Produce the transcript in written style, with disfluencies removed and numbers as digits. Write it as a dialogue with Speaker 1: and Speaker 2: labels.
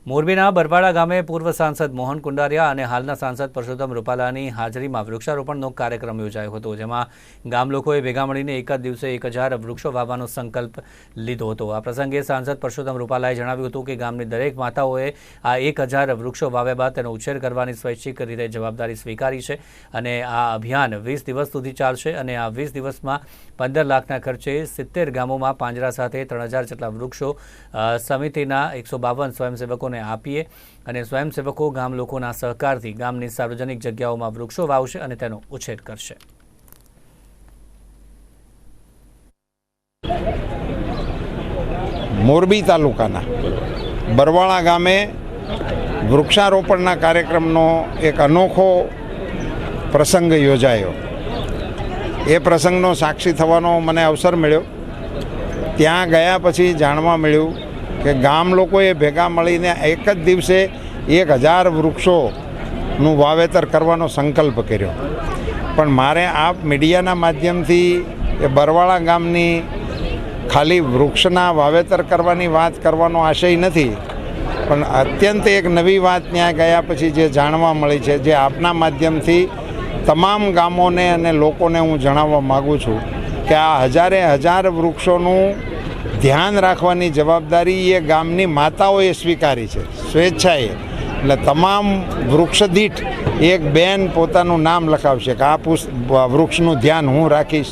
Speaker 1: મોરબીના બરવાડા ગામે પૂર્વ સાંસદ મોહન કુંડારિયા અને હાલના સાંસદ પરસોત્તમ રૂપાલાની હાજરીમાં વૃક્ષારોપણનો કાર્યક્રમ યોજાયો હતો, જેમાં ગામ લોકોએ ભેગા મળીને એક જ દિવસે 1000 વૃક્ષો વાવવાનો સંકલ્પ લીધો હતો। આ પ્રસંગે સાંસદ પરસોત્તમ રૂપાલાએ જણાવ્યું હતું કે ગામની દરેક માતાઓએ આ 1000 વૃક્ષો વાવ્યા બાદ તેનો ઉછેર કરવાની સ્વૈચ્છિક રીતે જવાબદારી સ્વીકારી છે અને આ અભિયાન 20 દિવસ સુધી ચાલશે અને આ 20 દિવસમાં 15 લાખના ખર્ચે 70 ગામોમાં પાંજરા સાથે 3000 જેટલા વૃક્ષો સમિતિના 152 સ્વયંસેવકોને આપીએ અને સ્વયંસેવકો ગામ લોકોના સહકારથી ગામની સાર્વજનિક જગ્યાઓમાં વૃક્ષો વાવશે અને તેનો ઉછેર કરશે।
Speaker 2: મોરબી તાલુકાના બરવાળા ગામે વૃક્ષારોપણના કાર્યક્રમનો એક અનોખો પ્રસંગ યોજાયો। એ પ્રસંગનો સાક્ષી થવાનો મને અવસર મળ્યો। ત્યાં ગયા પછી જાણવા મળ્યું કે ગામ લોકોએ ભેગા મળીને એક જ દિવસે 1000 વૃક્ષોનું વાવેતર કરવાનો સંકલ્પ કર્યો। પણ મારે આપ મીડિયાના માધ્યમથી એ બરવાળા ગામની ખાલી વૃક્ષના વાવેતર કરવાની વાત કરવાનો આશય નથી, પણ અત્યંત એક નવી વાત ત્યાં ગયા પછી જે જાણવા મળી છે, જે આપના માધ્યમથી તમામ ગામોને અને લોકોને હું જણાવવા માગું છું કે આ 1000 વૃક્ષોનું ધ્યાન રાખવાની જવાબદારી એ ગામની માતાઓએ સ્વીકારી છે સ્વેચ્છાએ। એટલે તમામ વૃક્ષ દીઠ એક બેન પોતાનું નામ લખાવશે કે આ વૃક્ષનું ધ્યાન હું રાખીશ।